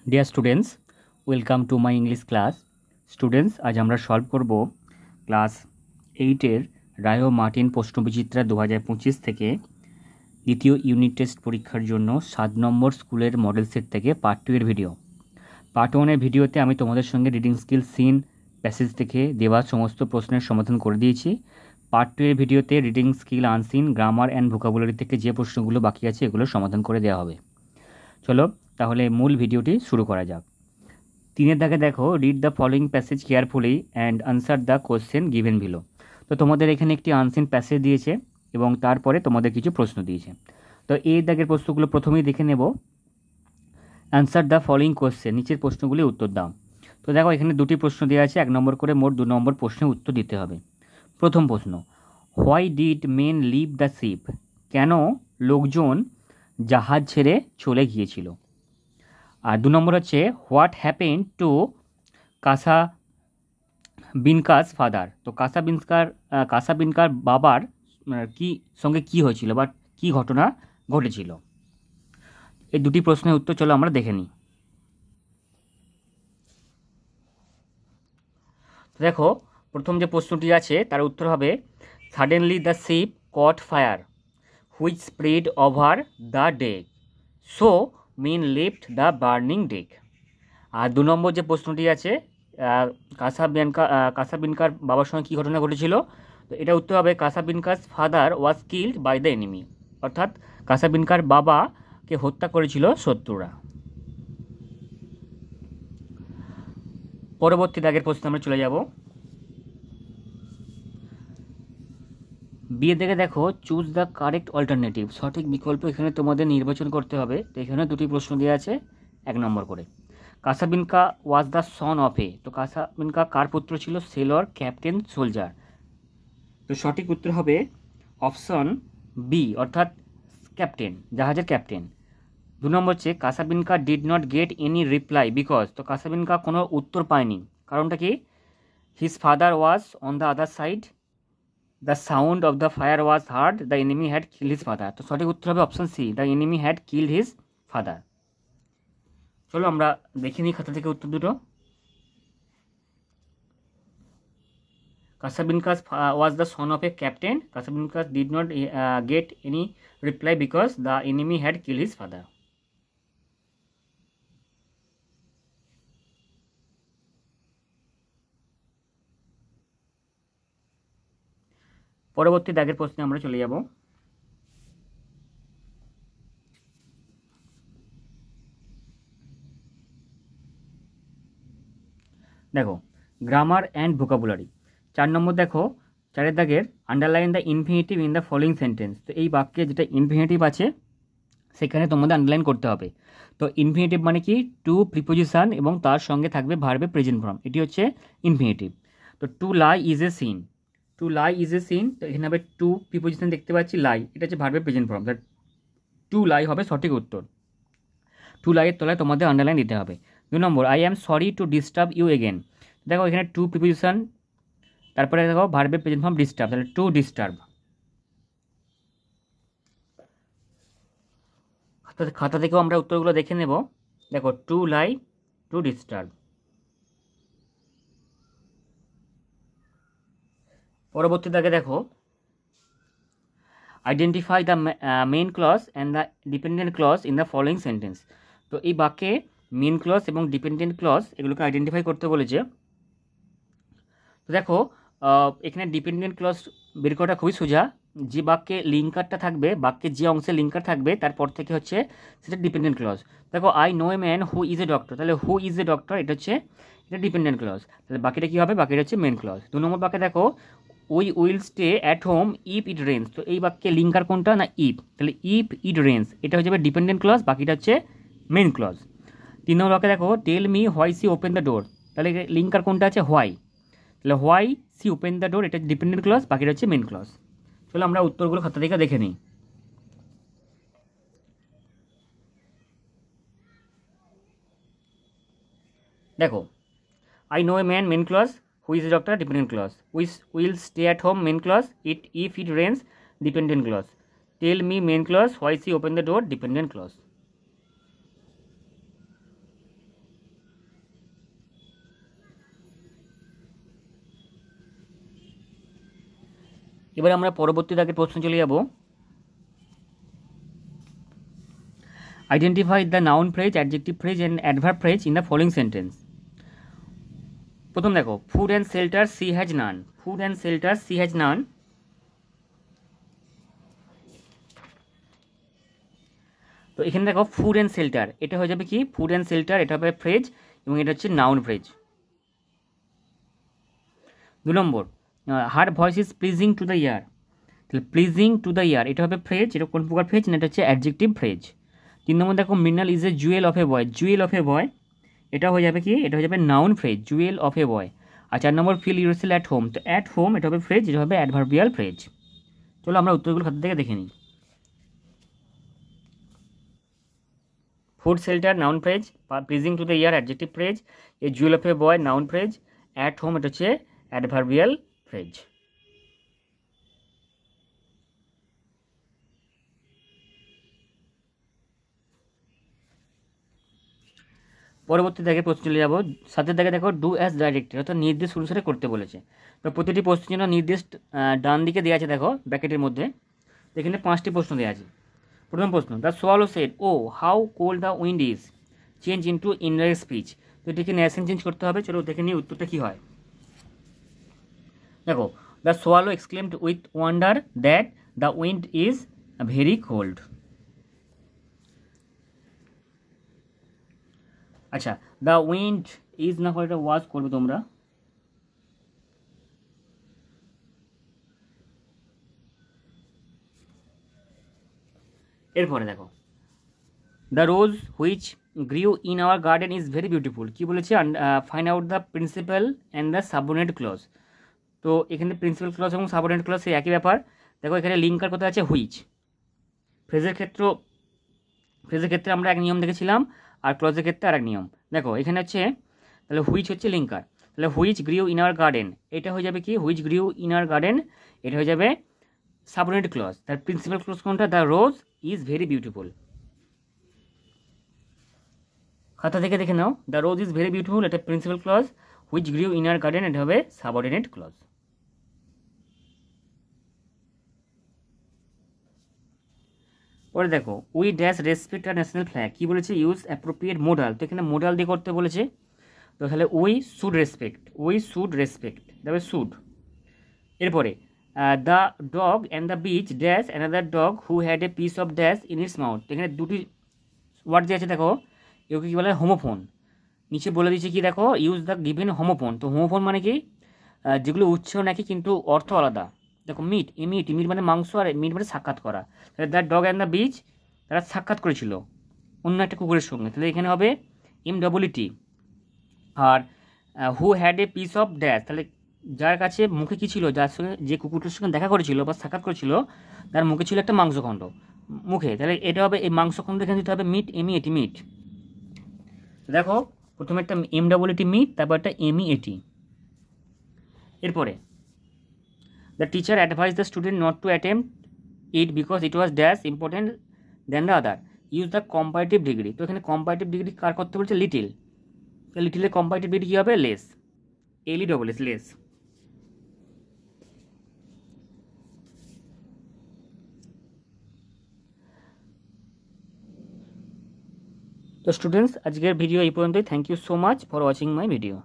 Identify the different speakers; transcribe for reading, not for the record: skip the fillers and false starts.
Speaker 1: Dear students, welcome to my English class. Students, আজ আমরা solve করব ক্লাস 8-এর রায় ও Martin প্রশ্নবিচিত্রা 2025 থেকে দ্বিতীয় ইউনিট টেস্ট পরীক্ষার জন্য 7 নম্বর স্কুলের মডেল সেট থেকে পার্ট 2 এর ভিডিও। পার্ট 1 এর ভিডিওতে আমি তোমাদের সঙ্গে রিডিং স্কিল, সিন, প্যাসেজ থেকে দেওয়া সমস্ত প্রশ্নের সমাধান করে দিয়েছি। পার্ট 2 এর ভিডিওতে reading skill, unseen, grammar and vocabulary থেকে যে প্রশ্নগুলো বাকি আছে এগুলো সমাধান করে দেওয়া হবে। চলো তাহলে মূল ভিডিওটি শুরু করা যাক। 3 দাগে দেখো, read the following passage carefully and answer the question given below. তো তোমাদের এখানে একটি আনসিন প্যাসেজ দিয়েছে এবং তারপরে তোমাদের কিছু প্রশ্ন দিয়েছে। তো এই দাগের প্রশ্নগুলো প্রথমেই দেখে নেব। অ্যান্সার দ্য ফলোয়িং কোশ্চেন, নিচের প্রশ্নগুলি উত্তর দাও। তো দেখো এখানে দুটি প্রশ্ন দেওয়া আছে, 1 নম্বর করে, মোট 2 নম্বর প্রশ্নের উত্তর দিতে হবে। প্রথম প্রশ্ন, why did men leave the ship? কেন লোকজন জাহাজ ছেড়ে চলে গিয়েছিল? আর 2 নম্বর হচ্ছে, হোয়াট হ্যাপেন টু কাসাবিনকাস ফাদার? তো কাসাবিনকার বাবার সঙ্গে কি হয়েছিল বা কি ঘটনা ঘটেছিল? এই দুটি প্রশ্নের উত্তর চলো আমরা দেখে নিই। দেখো প্রথম যে প্রশ্নটি আছে তার উত্তর হবে, suddenly the ship caught fire which spread over the deck, so men left the burning deck. আর 2 নম্বর যে প্রশ্নটি আছে, কাসাবিনকার বাবার সঙ্গে কী ঘটনা ঘটেছিল? তো এটা উত্তর হবে, Casabianca's father was killed by the enemy, অর্থাৎ কাসাবিনকার বাবাকে হত্যা করেছিল শত্রুরা। পরবর্তী দাগের প্রশ্নে আমরা চলে যাব। বিয়ের দিকে দেখো, চুজ দ্য কারেক্ট অল্টারনেটিভ, সঠিক বিকল্প এখানে তোমাদের নির্বাচন করতে হবে। তো এখানে দুটি প্রশ্ন দেওয়া আছে 1 নম্বর করে। কাসাবিনকা ওয়াজ দ্য সন অফ এ, তো কাসাবিনকা কার পুত্র ছিল? Sailor, captain, soldier. তো সঠিক উত্তর হবে অপশন বি, অর্থাৎ ক্যাপ্টেন, জাহাজের ক্যাপ্টেন। 2 নম্বর হচ্ছে, Casabianca did not get any reply because, তো কাসাবিনকা কোনো উত্তর পায়নি, কারণটা কি? His father was on the other side, the sound of the fire was heard, the enemy had killed his father. তো সঠিক উত্তর হবে option C, the enemy had killed his father. চলো আমরা দেখে নিই খাতা থেকে উত্তর দুটো। Casablancas was the son of a captain. Casablancas did not get any reply because the enemy had killed his father. পরবর্তী দাগের প্রশ্নে আমরা চলে যাব। দেখো, গ্রামার অ্যান্ড ভোকাবুলারি 4 নম্বর। দেখো 4 দাগের, underline the infinitive in the following sentence. তো এই বাক্যে যেটা ইনফিনিটিভ আছে সেখানে তোমাদের আন্ডারলাইন করতে হবে। তো ইনফিনিটিভ মানে কি? টু প্রিপোজিশন এবং তার সঙ্গে থাকবে ভার্বে প্রেজেন্ট ফর্ম, এটি হচ্ছে ইনফিনিটিভ। তো to lie is a sin, to lie is a sin, তো এখানে হবে টু প্রিপোজিশন দেখতে পাচ্ছি, লাই, এটা হচ্ছে ভার্বে প্রেজেন্ট ফর্ম, টু লাই হবে সঠিক উত্তর। টু লাইয়ের তলায় তোমাদের আন্ডারলাইন দিতে হবে। 2 নম্বর, I am sorry to disturb you again. দেখো এখানে টু প্রিপোজিশন, তারপরে দেখো ভার্বে প্রেজেন্ট ফর্ম ডিস্টার্ব, তাহলে টু ডিস্টার্ব। খাতা থেকেও আমরা উত্তরগুলো দেখে নেব। দেখো, টু লাই, টু ডিস্টার্ব। পরবর্তী দাগে দেখো, identify the main clause and the dependent clause in the following sentence. তো এই বাক্যে মেইন ক্লজ এবং ডিপেন্ডেন্ট ক্লজ এগুলোকে আইডেন্টিফাই করতে বলেছে। তো দেখো এখানে ডিপেন্ডেন্ট ক্লজ বের করাটা খুবই সোজা। যে বাক্যে লিঙ্কারটা থাকবে, বাক্যের যে অংশে লিঙ্কার থাকবে তারপর থেকে হচ্ছে সেটা ডিপেন্ডেন্ট ক্লজ। দেখো, I know a man who is a doctor, তাহলে হু ইজ এ ডক্টর এটা হচ্ছে এটা ডিপেন্ডেন্ট ক্লজ। তাহলে বাকিটা কী হবে? বাকিটা হচ্ছে মেন ক্লজ। 2 নম্বর বাক্যে দেখো, we will stay at home if it Reigns. তো এই বাক্যে লিঙ্কার কোনটা? না ইফ, তাহলে ইফ ইট রেন্স এটা হয়ে যাবে ডিপেন্ডেন্ট ক্লজ, বাকিটা হচ্ছে মেন ক্লজ। 3 নম্বর বাক্যে দেখো, tell me why she open the door, তাহলে লিঙ্কার কোনটা আছে? হোয়াই, তাহলে why she open the door এটা ডিপেন্ডেন্ট ক্লজ, বাকিটা হচ্ছে মেন ক্লজ। চলো আমরা উত্তরগুলো খাতা থেকে দেখে নিই। দেখো, I know a man main clause, who is a doctor dependent clause, will stay at home main clause, if it rains dependent clause, tell me main clause, why she open the door dependent clause. এবার আমরা পরবর্তী দাগের প্রশ্ন চলে যাব। Identify the noun phrase, adjective phrase and adverb phrase in the following sentence. প্রথম দেখো, food and shelter she has none. Food and shelter she has নান। তো এখানে দেখো ফুড অ্যান্ড শেল্টার, এটা হয়ে যাবে কি ফুড অ্যান্ড শেল্টার, এটা হবে ফ্রেজ এবং এটা হচ্ছে noun phrase. 2 number, her voice is pleasing to the year. তাহলে প্লিজিং টু দ্য ইয়ার এটা হবে ফ্রেজ, এটা কোন প্রকার ফ্রেজ না এটা হচ্ছে অ্যাডজেক্টিভ ফ্রেজ। 3 নম্বর দেখো, Mrinal is a jewel of a boy. Jewel of a boy এটা হয়ে যাবে কি, এটা হয়ে যাবে noun phrase, jewel of a boy. আর 4 নম্বর, ফিল ইউরসেলফ অ্যাট হোম। তো অ্যাট হোম এটা হবে ফ্রেজ, এটা হবে অ্যাডভার্বিয়াল ফ্রেজ। চলো আমরা উত্তরগুলো খাতা থেকে দেখে নিই। Food shelter noun phrase, pleasing to the year adjective phrase, A jewel of a boy noun phrase, at home এটা হচ্ছে অ্যাডভার্বিয়াল ফ্রেজ। পরবর্তী দাগে প্রশ্ন চলে যাবো। সাথে দাগে দেখো, ডু অ্যাজ ডাইরেক্টেড, অর্থাৎ নির্দেশ অনুসারে করতে বলেছে। তো প্রতিটি প্রশ্নের জন্য নির্দেশ ডান দিকে দেওয়া আছে, দেখো ব্র্যাকেটের মধ্যে। এখানে 5টি প্রশ্ন দেওয়া আছে। প্রথম প্রশ্ন, the swallow said oh how cold the wind is, change into indirect speech. তো এটিকে ন্যাশন চেঞ্জ করতে হবে। চলো দেখে নিই উত্তরটা কী হয়। দেখো, the swallow exclaimed with wonder that the wind is very cold. আচ্ছা, দ্য উইন্ড ইজ না করে এটা ওয়াজ করবে তোমরা। এরপরে দেখো, the rose which grew in our garden is very beautiful. কী বলেছে, find out the principal and the subordinate clause. তো এখানে প্রিন্সিপাল ক্লজ এবং সাবঅর্ডিনেট ক্লজ সেই একই ব্যাপার। দেখো এখানে লিঙ্কার কথা আছে হুইচ। ফ্রেজের ক্ষেত্রে আমরা এক নিয়ম দেখেছিলাম, আর ক্লজের ক্ষেত্রে আর এক নিয়ম। দেখো এখানে হচ্ছে, তাহলে হুইচ হচ্ছে লিঙ্কার, তাহলে which grew in our garden এটা হয়ে যাবে কি, which grew in our garden এটা হয়ে যাবে সাবঅর্ডিনেট ক্লজ। তার প্রিন্সিপাল ক্লজ কোনটা, the rose is very beautiful. খাতা থেকে দেখে নাও, the rose is very beautiful এটা principal clause, which grew in our garden এটা হবে সাবঅর্ডিনেট ক্লজ। পরে দেখো, we dash respect our national flag. কী বলেছে, ইউজ অ্যাপ্রোপ্রিয়েট মোডাল। তো এখানে মোডাল দিয়ে করতে বলেছে। তো তাহলে উই শুড রেসপেক্ট তবে শুড। এরপরে, the dog and the beach dash another dog who had a piece of dash in it's mouth. এখানে দুটি ওয়ার্ড দিয়ে আছে, দেখো এগুলো কী বলে, হোমোফোন। নিচে বলে দিচ্ছে কি, দেখো ইউজ দ্য গিভেন হোমোফোন। তো হোমোফোন মানে কি, যেগুলো উচ্চারণ একই কিন্তু অর্থ আলাদা। দেখো মিট মানে মাংস, আর মিট মানে সাক্ষাৎ করা। তাহলে the dog and the beach তারা সাক্ষাৎ করেছিল অন্য একটা কুকুরের সঙ্গে, তাহলে এখানে হবে MWT। আর who had a piece of dash, তাহলে যার কাছে মুখে কী ছিল, যার সঙ্গে যে কুকুরটার সঙ্গে দেখা করেছিল বা সাক্ষাৎ করেছিল তার মুখে ছিল একটা মাংসখণ্ড মুখে, তাহলে এটা হবে এই মাংসখণ্ড এখানে দিতে হবে মিট। দেখো প্রথমে একটা MWT মিট, তারপর একটা MEAT। এরপরে, the teacher advise the student not to attempt it because it was dash important than the other, use the comparative degree. তো এখানে কম্পারেটিভ ডিগ্রি কার করতে বলছে, লিটিল। লিটিলের কম্পারেটিভ ডিগ্রি কী হবে, লেস, LESS, লেস। তো স্টুডেন্টস, আজকের ভিডিও এই পর্যন্তই। Thank you so much for watching my video.